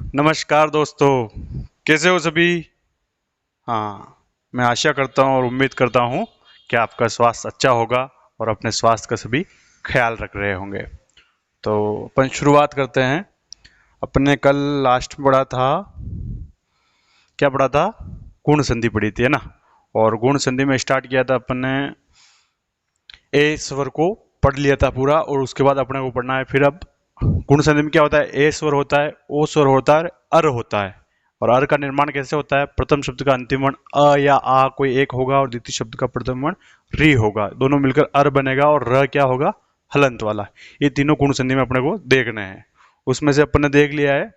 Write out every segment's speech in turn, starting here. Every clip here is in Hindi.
नमस्कार दोस्तों, कैसे हो सभी। हाँ, मैं आशा करता हूँ और उम्मीद करता हूँ कि आपका स्वास्थ्य अच्छा होगा और अपने स्वास्थ्य का सभी ख्याल रख रहे होंगे। तो अपन शुरुआत करते हैं। अपने कल लास्ट में पढ़ा था, क्या पढ़ा था? गुण संधि पढ़ी थी, है ना। और गुण संधि में स्टार्ट किया था अपन ने ए स्वर को पढ़ लिया था पूरा, और उसके बाद अपने को पढ़ना है फिर अब गुण संधि में क्या होता है। ए स्वर होता है, ओ स्वर होता है, अर होता है। और अर का निर्माण कैसे होता है? प्रथम शब्द का अंतिम वर्ण अ या आ कोई एक होगा और द्वितीय शब्द का प्रथम वर्ण री होगा, दोनों मिलकर अर बनेगा, और र क्या होगा? हलंत वाला। ये तीनों गुण संधि में अपने को देखने हैं। उसमें से अपन ने देख लिया है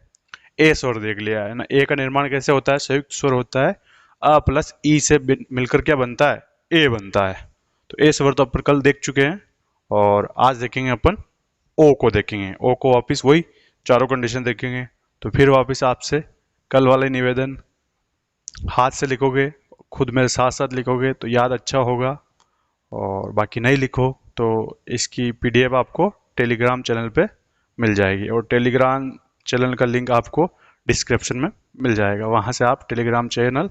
ए स्वर, देख लिया है ना। ए का निर्माण कैसे होता है? संयुक्त स्वर होता है, अ प्लस ई से मिलकर क्या बनता है? ए बनता है। तो ए स्वर तो अपन कल देख चुके हैं, और आज देखेंगे अपन ओ को देखेंगे। ओ को वापस वही चारों कंडीशन देखेंगे। तो फिर वापस आपसे कल वाले निवेदन, हाथ से लिखोगे, खुद मेरे साथ साथ लिखोगे तो याद अच्छा होगा, और बाकी नहीं लिखो तो इसकी पीडीएफ आपको टेलीग्राम चैनल पे मिल जाएगी, और टेलीग्राम चैनल का लिंक आपको डिस्क्रिप्शन में मिल जाएगा। वहाँ से आप टेलीग्राम चैनल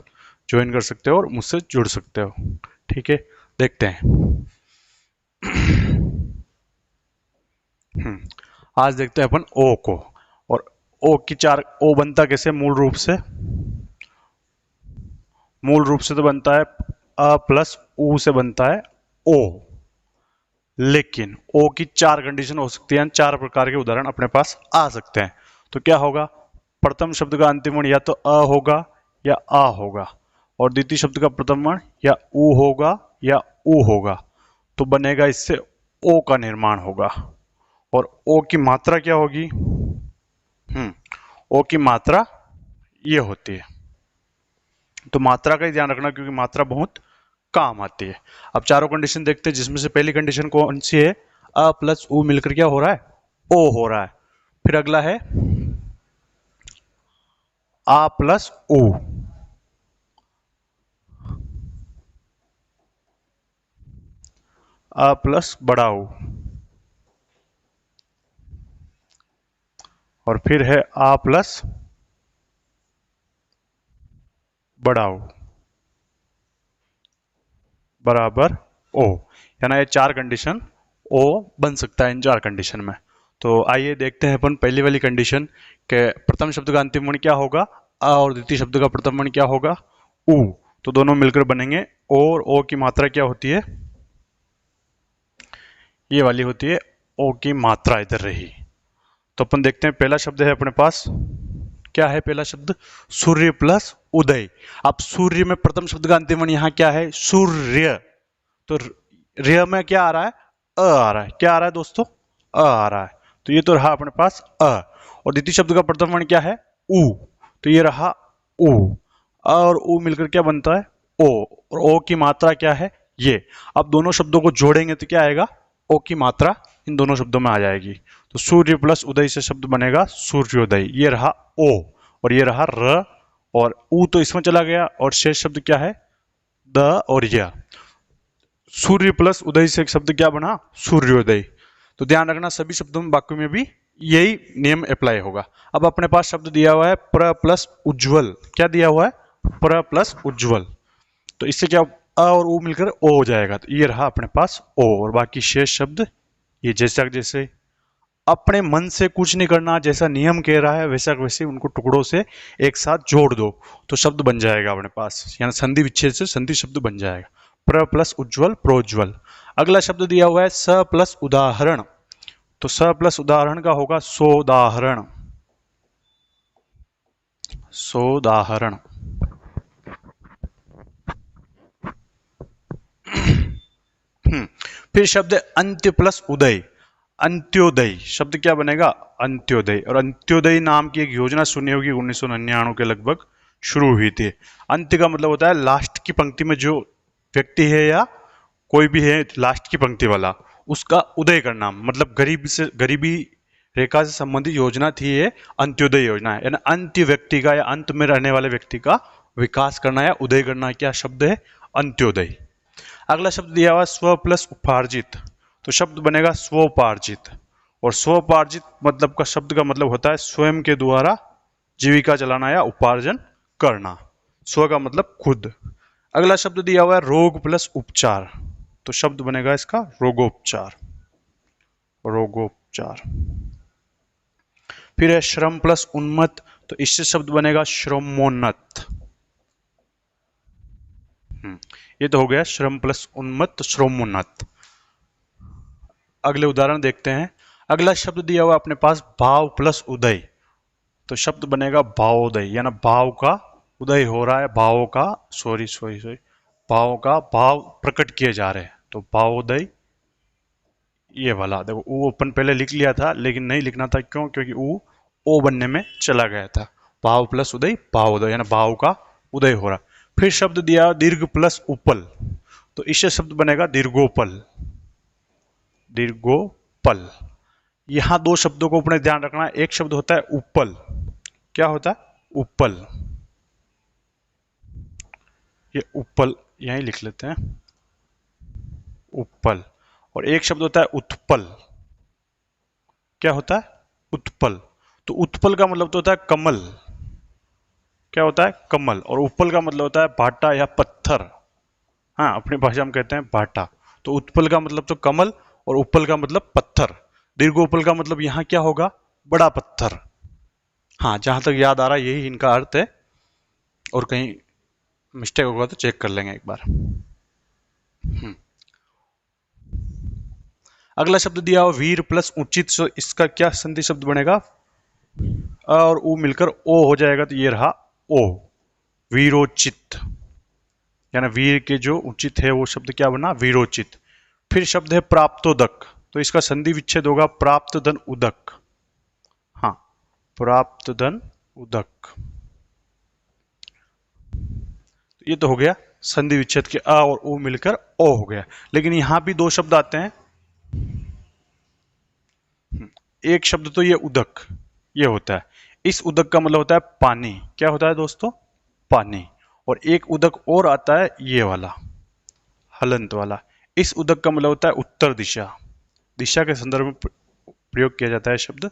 ज्वाइन कर सकते हो और मुझसे जुड़ सकते हो। ठीक है, देखते हैं। आज देखते हैं अपन ओ को। और ओ की चार, ओ बनता कैसे? मूल रूप से तो बनता है अ प्लस ऊ से बनता है ओ। लेकिन ओ की चार कंडीशन हो सकती है, चार प्रकार के उदाहरण अपने पास आ सकते हैं। तो क्या होगा? प्रथम शब्द का अंतिम वर्ण या तो अ होगा या आ होगा, और द्वितीय शब्द का प्रथम वर्ण या ऊ होगा या ऊ होगा। तो बनेगा इससे ओ का निर्माण होगा। और ओ की मात्रा क्या होगी? ओ की मात्रा ये होती है। तो मात्रा का ही ध्यान रखना, क्योंकि मात्रा बहुत काम आती है। अब चारों कंडीशन देखते हैं, जिसमें से पहली कंडीशन कौन सी है? अ प्लस उ मिलकर क्या हो रहा है? ओ हो रहा है। फिर अगला है आ प्लस उ, अ प्लस बड़ा उ, और फिर है आ प्लस बड़ा उ बराबर ओ। यानी ये चार कंडीशन ओ बन सकता है इन चार कंडीशन में। तो आइए देखते हैं अपन पहली वाली कंडीशन के प्रथम शब्द का अंतिम वर्ण क्या होगा? अ, और द्वितीय शब्द का प्रथम वर्ण क्या होगा? उ। तो दोनों मिलकर बनेंगे ओ, और ओ की मात्रा क्या होती है? ये वाली होती है ओ की मात्रा, इधर रही। तो अपन देखते हैं, पहला शब्द है अपने पास, क्या है पहला शब्द? सूर्य प्लस उदय। अब सूर्य में प्रथम शब्द का अंतिम वर्ण यहाँ क्या है? सूर्य। तो र्य में क्या आ रहा है? अ आ रहा है। क्या आ रहा है दोस्तों? अ आ रहा है। तो ये तो रहा अपने पास अ। और द्वितीय शब्द का प्रथम वर्ण क्या है? उ। तो ये रहा उ। अ और उ मिलकर क्या बनता है? ओ। और ओ की मात्रा क्या है? ये। अब दोनों शब्दों को जोड़ेंगे तो क्या आएगा? ओ की मात्रा इन दोनों शब्दों में आ जाएगी। तो सूर्य प्लस उदय से शब्द बनेगा सूर्योदय। ये रहा ओ, और ये रहा र, और उ तो इसमें चला गया, और शेष शब्द क्या है? द और य। सूर्य प्लस उदय से एक शब्द क्या बना? सूर्योदय। तो ध्यान रखना, सभी शब्दों में, वाक्यों में भी यही नियम अप्लाई होगा। अब अपने पास शब्द दिया हुआ है प्र प्लस उज्ज्वल। क्या दिया हुआ है? प्र प्लस उज्ज्वल। तो इससे क्या, अ और उ मिलकर ओ हो जाएगा। तो ये रहा अपने पास ओ, और बाकी शेष शब्द ये जैसा जैसे। अपने मन से कुछ नहीं करना, जैसा नियम कह रहा है वैसा वैसे उनको टुकड़ों से एक साथ जोड़ दो, तो शब्द बन जाएगा अपने पास। यानी संधि विच्छेद से संधि शब्द बन जाएगा। प्र प्लस उज्ज्वल, प्रोज्वल। अगला शब्द दिया हुआ है स प्लस उदाहरण। तो स प्लस उदाहरण का होगा सोदाहरण। सोदाहरण। फिर शब्द अंत्य प्लस उदय। अंत्योदय शब्द क्या बनेगा? अंत्योदय। और अंत्योदय नाम की एक योजना सुनी होगी, 1999 के लगभग शुरू हुई थी। अंत्य का मतलब होता है लास्ट की पंक्ति में जो व्यक्ति है या कोई भी है लास्ट की पंक्ति वाला, उसका उदय करना, मतलब गरीबी रेखा से संबंधित योजना थी ये। अंत्योदय योजना है, यानी अंत्य व्यक्ति का या अंत में रहने वाले व्यक्ति का विकास करना या उदय करना, क्या शब्द है? अंत्योदय। अगला शब्द दिया हुआ स्व प्लस उपार्जित। तो शब्द बनेगा स्वोपार्जित। और स्वोपार्जित मतलब का शब्द का मतलब होता है स्वयं के द्वारा जीविका चलाना या उपार्जन करना। स्व का मतलब खुद। अगला शब्द दिया हुआ है रोग प्लस उपचार, तो शब्द बनेगा इसका रोगोपचार, रोगोपचार। फिर है श्रम प्लस उन्मत्त, तो इससे शब्द बनेगा श्रमोन्नत। ये तो हो गया श्रम प्लस उन्मत्त, श्रमोन्नत। अगले उदाहरण देखते हैं। अगला शब्द दिया हुआ अपने पास भाव प्लस उदय, तो शब्द बनेगा भावोदय, यानी भाव का उदय हो रहा है, भावों का भावों का भाव प्रकट किए जा रहे हैं, तो भावोदय। ये वाला देखो ऊ अपन पहले लिख लिया था, लेकिन नहीं लिखना था, क्यों? क्योंकि ऊ ओ बनने में चला गया था। भाव प्लस उदय, भावोदय, यानी भाव का उदय हो रहा। फिर शब्द दिया दीर्घ प्लस उपल, तो इससे शब्द बनेगा दीर्घोपल, दीर्घोपल। यहां दो शब्दों को अपने ध्यान रखना है। एक शब्द होता है उपल, क्या होता है? उपल, ये उपल यहीं लिख लेते हैं, उपल। और एक शब्द होता है उत्पल, क्या होता है? उत्पल। तो उत्पल का मतलब तो होता है कमल, क्या होता है? कमल। और उपल का मतलब होता है भाटा या पत्थर, हाँ अपनी भाषा में कहते हैं भाटा। तो उत्पल का मतलब तो कमल, और उपल का मतलब पत्थर। दीर्घोपल का मतलब यहां क्या होगा? बड़ा पत्थर। हाँ जहां तक याद आ रहा है यही इनका अर्थ है, और कहीं मिस्टेक होगा तो चेक कर लेंगे एक बार। अगला शब्द दिया हो वीर प्लस उचित, तो इसका क्या संधि शब्द बनेगा? अ और उ मिलकर ओ हो जाएगा, तो ये रहा ओ, वीरोचित। यानी वीर के जो उचित है वो शब्द क्या बना? वीरोचित। फिर शब्द है प्राप्तोदक, तो इसका संधि विच्छेद होगा प्राप्त धन उदक। हाँ, प्राप्त धन उदक। ये तो हो गया संधि विच्छेद के अ और उ मिलकर ओ हो गया। लेकिन यहां भी दो शब्द आते हैं। एक शब्द तो ये उदक, ये होता है। इस उदक का मतलब होता है पानी, क्या होता है दोस्तों? पानी। और एक उदक और आता है ये वाला, हलंत वाला। इस उदक का मतलब होता है उत्तर दिशा, दिशा के संदर्भ में प्रयोग किया जाता है शब्द।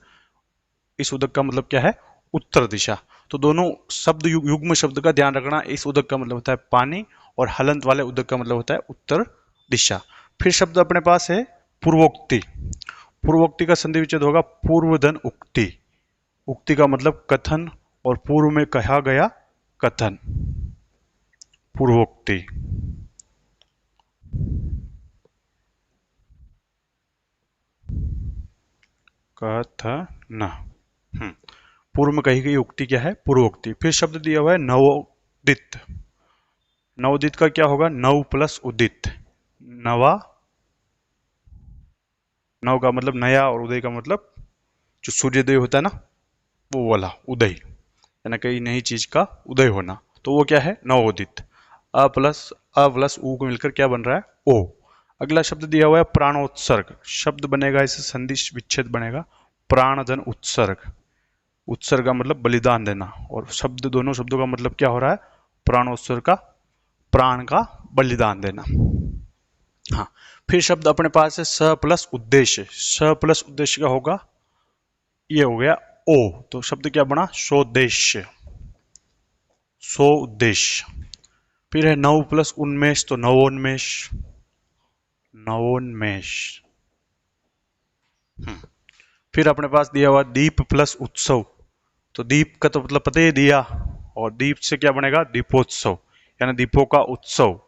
इस उदक का मतलब क्या है? उत्तर दिशा। तो दोनों शब्द युग्म शब्द का ध्यान रखना। इस उदक का मतलब होता है पानी, और हलंत वाले उदक का मतलब होता है उत्तर दिशा। फिर शब्द अपने पास है पूर्वोक्ति। पूर्वोक्ति का संधि विच्छेद होगा पूर्वधन उक्ति। उक्ति का मतलब कथन, और पूर्व में कहा गया कथन, पूर्वोक्ति। कथन। पूर्व में कही गई उक्ति क्या है? पूर्वोक्ति। फिर शब्द दिया हुआ है नवोदित। नवोदित का क्या होगा? नव प्लस उदित, नवा। नव का मतलब नया, और उदय का मतलब जो सूर्योदय होता है ना, वो वाला उदय, यानी कई नई चीज का उदय होना। तो वो क्या है? नवोदित। अ प्लस उ को मिलकर क्या बन रहा है? ओ। अगला शब्द दिया हुआ है प्राणोत्सर्ग। शब्द बनेगा, इसे संधि विच्छेद बनेगा प्राण धन उत्सर्ग। उत्सर्ग का मतलब बलिदान देना, और शब्द दोनों शब्दों का मतलब क्या हो रहा है? प्राणोत्सर्ग का, प्राण का बलिदान देना। हाँ, फिर शब्द अपने पास है स प्लस उद्देश्य। स प्लस उद्देश्य का होगा, ये हो गया ओ, तो शब्द क्या बना? सोद्देश्य, सो उद्देश्य। फिर है नव प्लस उन्मेष, तो नवोन्मेष, नवोन्मेष। फिर अपने पास दिया हुआ दीप प्लस उत्सव, तो दीप का तो मतलब पता ही दिया, और दीप से क्या बनेगा? दीपोत्सव, यानी दीपों का उत्सव।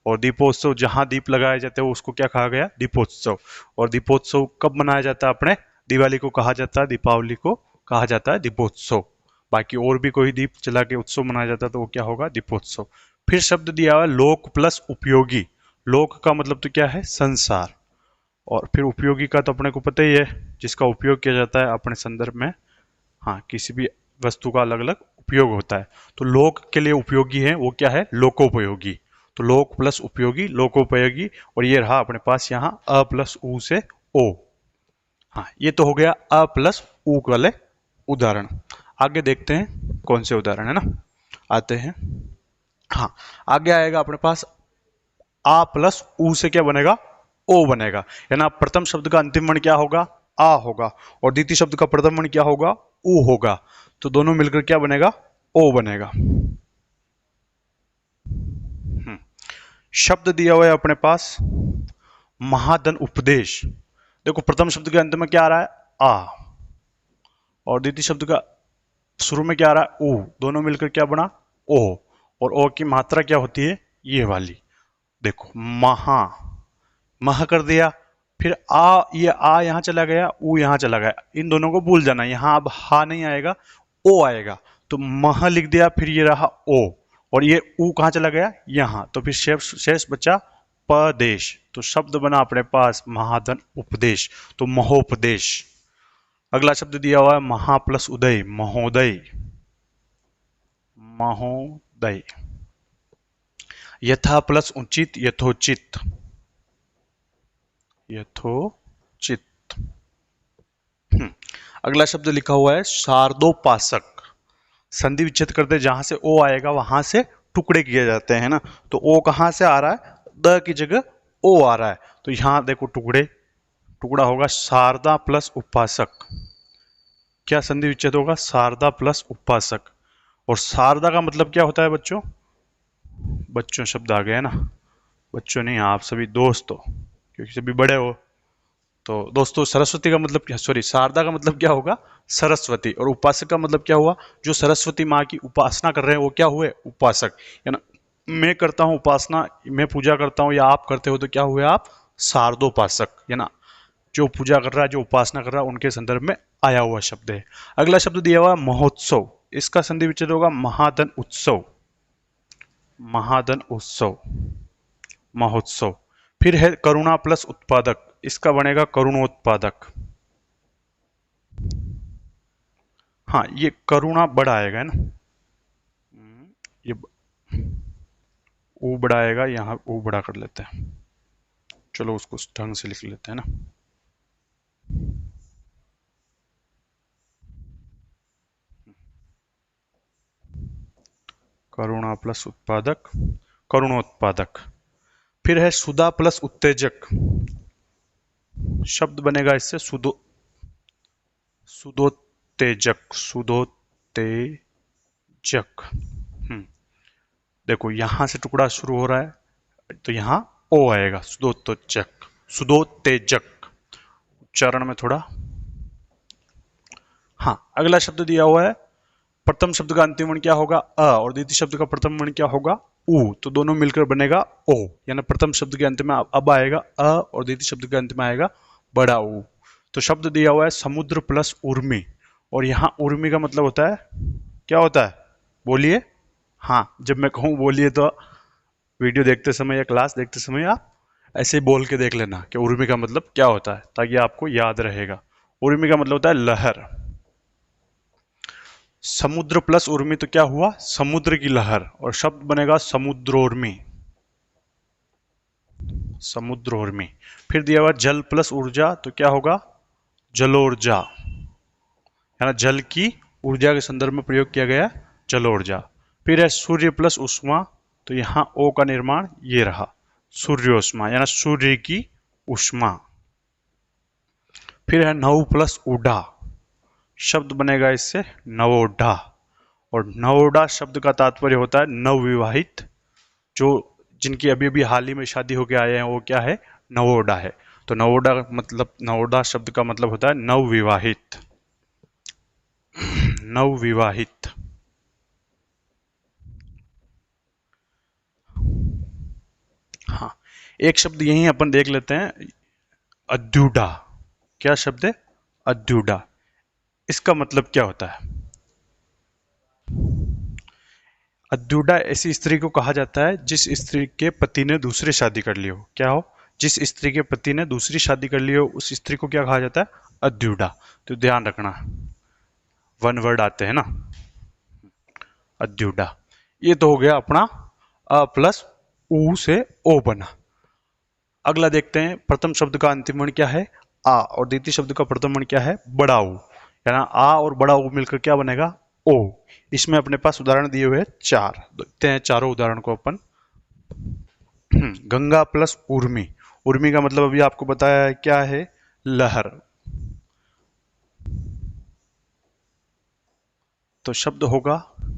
और दीपोत्सव जहां दीप लगाए जाते हैं उसको क्या कहा गया? दीपोत्सव। और दीपोत्सव कब मनाया जाता है? अपने दिवाली को कहा जाता है, दीपावली को कहा जाता है दीपोत्सव। बाकी और भी कोई दीप जला के उत्सव मनाया जाता है तो वो क्या होगा? दीपोत्सव। फिर शब्द दिया हुआ लोक प्लस उपयोगी। लोक का मतलब तो क्या है? संसार। और फिर उपयोगी का तो अपने को पता ही है, जिसका उपयोग किया जाता है अपने संदर्भ में। हाँ, किसी भी वस्तु का अलग अलग उपयोग होता है। तो लोक के लिए उपयोगी है वो क्या है? लोकोपयोगी। तो लोक प्लस उपयोगी, लोकोपयोगी। और ये रहा अपने पास यहाँ अ प्लस उ से ओ। हाँ, ये तो हो गया अ प्लस उ वाले उदाहरण। आगे देखते हैं कौन से उदाहरण है ना, आते हैं। हाँ, आगे आएगा अपने पास आ प्लस उ से क्या बनेगा? ओ बनेगा। यानी प्रथम शब्द का अंतिम वर्ण क्या होगा? आ होगा, और द्वितीय शब्द का प्रथम वर्ण क्या होगा? ऊ होगा, तो दोनों मिलकर क्या बनेगा, ओ बनेगा। शब्द दिया हुआ है अपने पास महाधन उपदेश। देखो प्रथम शब्द के अंत में क्या आ रहा है, आ, और द्वितीय शब्द का शुरू में क्या आ रहा है, ऊ, दोनों मिलकर क्या बना, ओ, और ओ की मात्रा क्या होती है, ये वाली। देखो महा, मह कर दिया, फिर आ, ये आ यहां चला गया, ऊ यहां चला गया, इन दोनों को भूल जाना, यहां अब हा नहीं आएगा, ओ आएगा, तो मह लिख दिया, फिर ये रहा ओ, और ये ऊ कहां चला गया, यहां, तो फिर शेष बचा पदेश। तो शब्द बना अपने पास महाधन उपदेश, तो महोपदेश। अगला शब्द दिया हुआ है महा प्लस उदय, महोदय, महोदय। यथा प्लस उचित, यथोचित, यथोचित। अगला शब्द लिखा हुआ है शार्दोपासक। संधि विच्छेद करते जहां से ओ आएगा वहां से टुकड़े किए जाते हैं ना, तो ओ कहां से आ रहा है, द की जगह ओ आ रहा है, तो यहां देखो टुकड़े, टुकड़ा होगा शारदा प्लस उपासक। क्या संधि विच्छेद होगा, शारदा प्लस उपासक। और शारदा का मतलब क्या होता है बच्चों, बच्चों शब्द आ गया ना, बच्चों नहीं आप सभी दोस्तों, क्योंकि सभी बड़े हो, तो दोस्तों सरस्वती का मतलब क्या, सॉरी शारदा का मतलब क्या होगा, सरस्वती, और उपासक का मतलब क्या हुआ, जो सरस्वती माँ की उपासना कर रहे हैं वो क्या हुए, उपासक, है ना। मैं करता हूं उपासना, मैं पूजा करता हूं या आप करते हो, तो क्या हुए आप, शारदोपासक, है ना, जो पूजा कर रहा है, जो उपासना कर रहा है, उनके संदर्भ में आया हुआ शब्द है। अगला शब्द दिया हुआ महोत्सव, इसका संधि विच्छेद होगा महाधन उत्सव, महाधन उत्सव, महोत्सव। फिर है करुणा प्लस उत्पादक, इसका बनेगा करुणोत्पादक। हाँ ये करुणा बड़ा आएगा, है ना, ये ऊ बड़ा आएगा, यहाँ ऊ बड़ा कर लेते हैं, चलो उसको ढंग से लिख लेते हैं ना। करुणा प्लस उत्पादक, करुणोत्पादक। फिर है सुधा प्लस उत्तेजक, शब्द बनेगा इससे सुदो, सुदोत्तेजक, सुदोत्तेजक। देखो यहां से टुकड़ा शुरू हो रहा है, तो यहां ओ आएगा, सुदोत्तेजक, सुदोत्तेजक, उच्चारण में थोड़ा। हाँ अगला शब्द दिया हुआ है, प्रथम शब्द का अंतिम वर्ण क्या होगा, अ, और द्वितीय शब्द का प्रथम वर्ण क्या होगा, उ, तो दोनों मिलकर बनेगा ओ, यानी प्रथम शब्द के अंत में अब आएगा अ, और द्वितीय शब्द के अंत में आएगा बड़ा ऊ। तो शब्द दिया हुआ है समुद्र प्लस उर्मी, और यहां उर्मी का मतलब होता है, क्या होता है, बोलिए, हाँ जब मैं कहूं बोलिए तो वीडियो देखते समय या क्लास देखते समय आप ऐसे ही बोल के देख लेना कि उर्मी का मतलब क्या होता है, ताकि आपको याद रहेगा। उर्मी का मतलब होता है लहर, समुद्र प्लस उर्मी तो क्या हुआ, समुद्र की लहर, और शब्द बनेगा समुद्रोर्मी, समुद्रोर्मी। फिर दिया हुआ जल प्लस ऊर्जा, तो क्या होगा, जलोर्जा, है ना, जल की ऊर्जा के संदर्भ में प्रयोग किया गया जलोर्जा। फिर है सूर्य प्लस उष्मा, तो यहां ओ का निर्माण ये रहा, सूर्योष्मा, यानी सूर्य की उष्मा। फिर है नव प्लस उडा, शब्द बनेगा इससे नवोढ़ा, और नवोढ़ा शब्द का तात्पर्य होता है नवविवाहित, जो जिनकी अभी अभी हाल ही में शादी होके आए हैं वो क्या है, नवोढ़ा है। तो नवोढ़ा मतलब, नवोढ़ा शब्द का मतलब होता है नवविवाहित, नवविवाहित। हाँ एक शब्द यही अपन देख लेते हैं, अद्युडा, क्या शब्द है, अद्युडा, इसका मतलब क्या होता है, अद्युडा ऐसी स्त्री को कहा जाता है जिस स्त्री के पति ने दूसरी शादी कर ली हो, क्या हो, जिस स्त्री के पति ने दूसरी शादी कर ली हो उस स्त्री को क्या कहा जाता है, अद्युडा। तो ध्यान रखना, वन वर्ड आते हैं ना, अद्युडा। ये तो हो गया अपना अ प्लस ऊ से ओ बना। अगला देखते हैं, प्रथम शब्द का अंतिम वर्ण क्या है, आ, और द्वितीय शब्द का प्रथम वर्ण क्या है, बड़ा ऊ, यानी आ और बड़ा ऊ मिलकर क्या बनेगा, ओ। इसमें अपने पास उदाहरण दिए हुए हैं चार, देखते हैं चारों उदाहरण को अपन। गंगा प्लस उर्मी, उर्मी का मतलब अभी आपको बताया है क्या है, लहर। तो शब्द होगा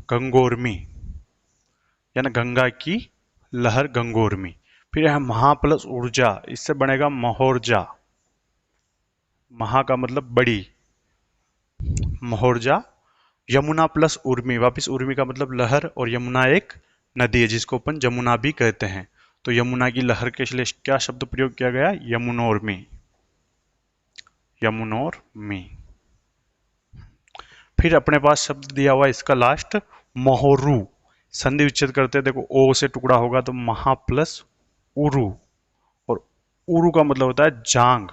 गंगोर्मी, यानी गंगा की लहर गंगोर्मी। फिर है महा प्लस ऊर्जा, इससे बनेगा महोर्जा। महा का मतलब बड़ी, महोर्जा। यमुना प्लस उर्मी, वापिस उर्मी का मतलब लहर, और यमुना एक नदी है जिसको अपन जमुना भी कहते हैं। तो यमुना की लहर के लिए क्या शब्द प्रयोग किया गया? यमुनोर्मी, यमुनोर्मी। फिर अपने पास शब्द दिया हुआ इसका लास्ट महोरु। संधि विच्छेद करते हैं, देखो ओ से टुकड़ा होगा तो महा प्लस उरु, और उरु का मतलब होता है जांग।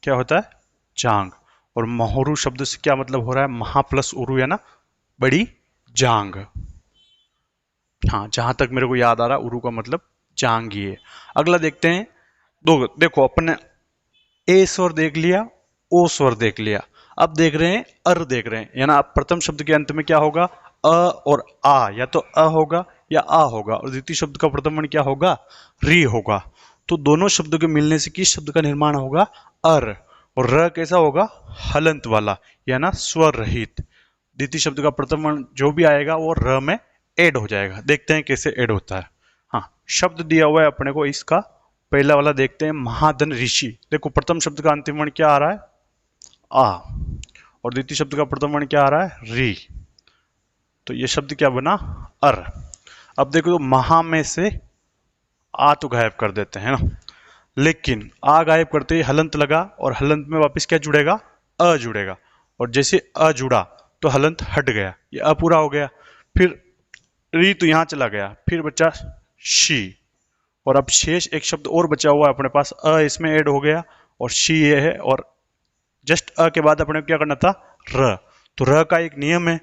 क्या होता है? जांग। और महोरु शब्द से क्या मतलब हो रहा है? महा प्लस उरु, या ना बड़ी जांग। हाँ, जहां तक मेरे को याद आ रहा, उरु का मतलब जांग ही है। अगला देखते हैं। देखो अपन ने ए स्वर देख लिया, ओ स्वर देख लिया, अब देख रहे हैं अर देख रहे हैं, यानी अब प्रथम शब्द के अंत में क्या होगा? अ और आ, या तो अ होगा या आ होगा, और द्वितीय शब्द का प्रथम वर्ण क्या होगा? री होगा। तो दोनों शब्दों के मिलने से किस शब्द का निर्माण होगा? अर। और र कैसा होगा? हलंत वाला, या ना स्वर रहित। द्वितीय शब्द का प्रथम वर्ण जो भी आएगा वो र में ऐड हो जाएगा। देखते हैं कैसे ऐड होता है। हाँ, शब्द दिया हुआ है अपने को, इसका पहला वाला देखते हैं, महाधन ऋषि। देखो प्रथम शब्द का अंतिम वर्ण क्या आ रहा है? आ, और द्वितीय शब्द का प्रथम वर्ण क्या आ रहा है? री। तो ये शब्द क्या बना? अर। अब देखो तो महा में से आ तो गायब कर देते हैं ना, लेकिन आ गायब करते ही हलंत लगा, और हलंत में वापस क्या जुड़ेगा? अ जुड़ेगा, और जैसे अ जुड़ा तो हलंत हट गया, ये अ पूरा हो गया। फिर री तो यहां चला गया, फिर बचा शी, और अब शेष एक शब्द और बचा हुआ है अपने पास, अ इसमें ऐड हो गया और शी ये है, और जस्ट अ के बाद अपने को क्या करना था? र। तो र का एक नियम है,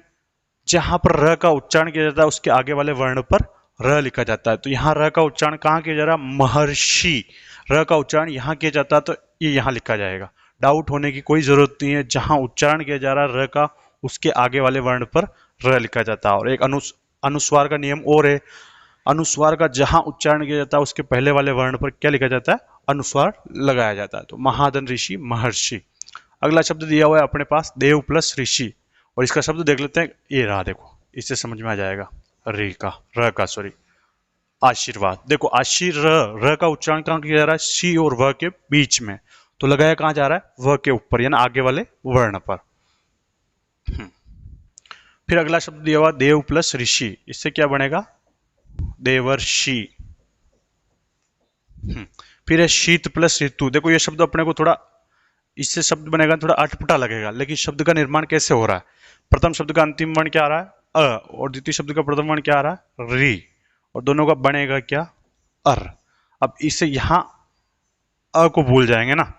जहां पर र का उच्चारण किया जाता है उसके आगे वाले वर्ण पर र लिखा जाता है। तो यहाँ र का उच्चारण कहाँ किया जा रहा है? महर्षि। र का उच्चारण यहाँ किया जाता है तो ये यहाँ लिखा जाएगा। डाउट होने की कोई जरूरत नहीं है, जहां उच्चारण किया जा रहा है र का, उसके आगे वाले वर्ण पर र लिखा जाता है। और एक अनुस्वार का नियम और है, अनुस्वार का जहां उच्चारण किया जाता है उसके पहले वाले वर्ण पर क्या लिखा जाता है? अनुस्वार लगाया जाता है। तो महाधन ऋषि, महर्षि। अगला शब्द दिया हुआ है अपने पास देव प्लस ऋषि, और इसका शब्द देख लेते हैं। ये रहा, देखो इससे समझ में आ जाएगा। री का, र का सॉरी, आशीर्वाद। देखो आशीर, र का उच्चारण कहाँ किया जा रहा है? शी और व के बीच में, तो लगाया कहाँ जा रहा है? व के ऊपर, यानी आगे वाले वर्ण पर। फिर अगला शब्द दिया हुआ देव प्लस ऋषि, इससे क्या बनेगा? देवर्षि। फिर है शीत प्लस ऋतु। देखो ये शब्द अपने को थोड़ा, इससे शब्द बनेगा थोड़ा अटपटा लगेगा, लेकिन शब्द का निर्माण कैसे हो रहा है? प्रथम शब्द का अंतिम वर्ण क्या आ रहा है? अ, और द्वितीय शब्द का प्रथम वर्ण क्या आ रहा है? री, और दोनों का बनेगा क्या? अर। अब इसे यहां अ को भूल जाएंगे ना,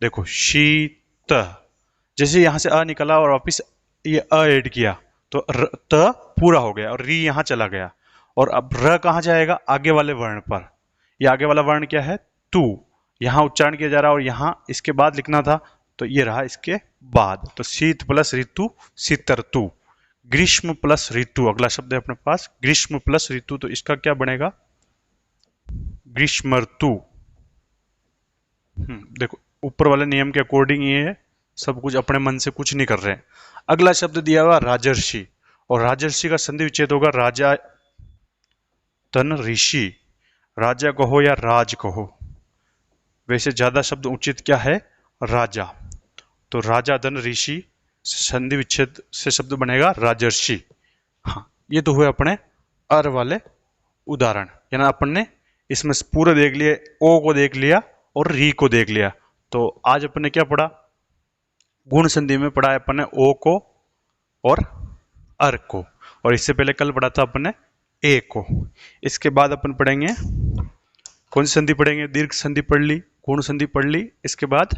देखो शीत, जैसे यहां से अ निकला और वापिस ये अ ऐड किया तो त पूरा हो गया, और री यहां चला गया, और अब र कहां जाएगा? आगे वाले वर्ण पर। ये आगे वाला वर्ण क्या है? तू। यहां उच्चारण किया जा रहा है, और यहां इसके बाद लिखना था, तो ये रहा इसके बाद। तो शीत प्लस ऋतु, शीतर्तु। ग्रीष्म प्लस ऋतु, अगला शब्द है अपने पास ग्रीष्म प्लस ऋतु, तो इसका क्या बनेगा? ग्रीष्मर्तु। देखो ऊपर वाले नियम के अकॉर्डिंग ये है, सब कुछ अपने मन से कुछ नहीं कर रहे हैं। अगला शब्द दिया हुआ राजर्षि, और राजर्षि का संधि विच्छेद होगा राजा धन ऋषि। राजा कहो या राज कहो, वैसे ज्यादा शब्द उचित क्या है? राजा। तो राजा धन ऋषि, संधि विच्छेद से शब्द बनेगा राजर्षि। हाँ, ये तो हुए अपने अर वाले उदाहरण, यानी अपन ने इसमें पूरे देख लिए, ओ को देख लिया और री को देख लिया। तो आज अपन ने क्या पढ़ा? गुण संधि में पढ़ा है अपन ने ओ को और अर को, और इससे पहले कल पढ़ा था अपन ने ए को। इसके बाद अपन पढ़ेंगे कौन सी संधि पढ़ेंगे? दीर्घ संधि पढ़ ली, गुण संधि पढ़ ली, इसके बाद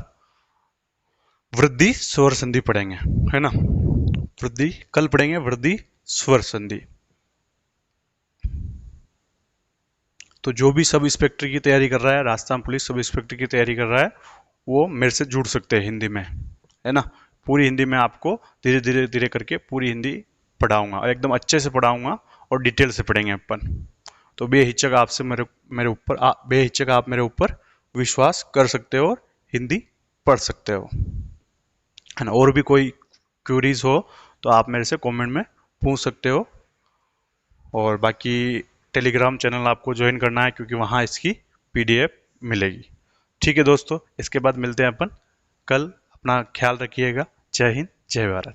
वृद्धि स्वर संधि पढ़ेंगे, है ना। वृद्धि कल पढ़ेंगे, वृद्धि स्वर संधि। तो जो भी सब इंस्पेक्टर की तैयारी कर रहा है, राजस्थान पुलिस सब इंस्पेक्टर की तैयारी कर रहा है, वो मेरे से जुड़ सकते हैं हिंदी में, है ना। पूरी हिंदी में आपको धीरे धीरे धीरे करके पूरी हिंदी पढ़ाऊंगा, और एकदम अच्छे से पढ़ाऊंगा, और डिटेल से पढ़ेंगे अपन। तो बेहिचक आपसे मेरे ऊपर बेहिचक आप मेरे ऊपर विश्वास कर सकते हो और हिंदी पढ़ सकते हो, है ना। और भी कोई क्वेरीज हो तो आप मेरे से कमेंट में पूछ सकते हो। और बाकी टेलीग्राम चैनल आपको ज्वाइन करना है, क्योंकि वहाँ इसकी पीडीएफ मिलेगी। ठीक है दोस्तों, इसके बाद मिलते हैं अपन कल। अपना ख्याल रखिएगा। जय हिंद, जय भारत।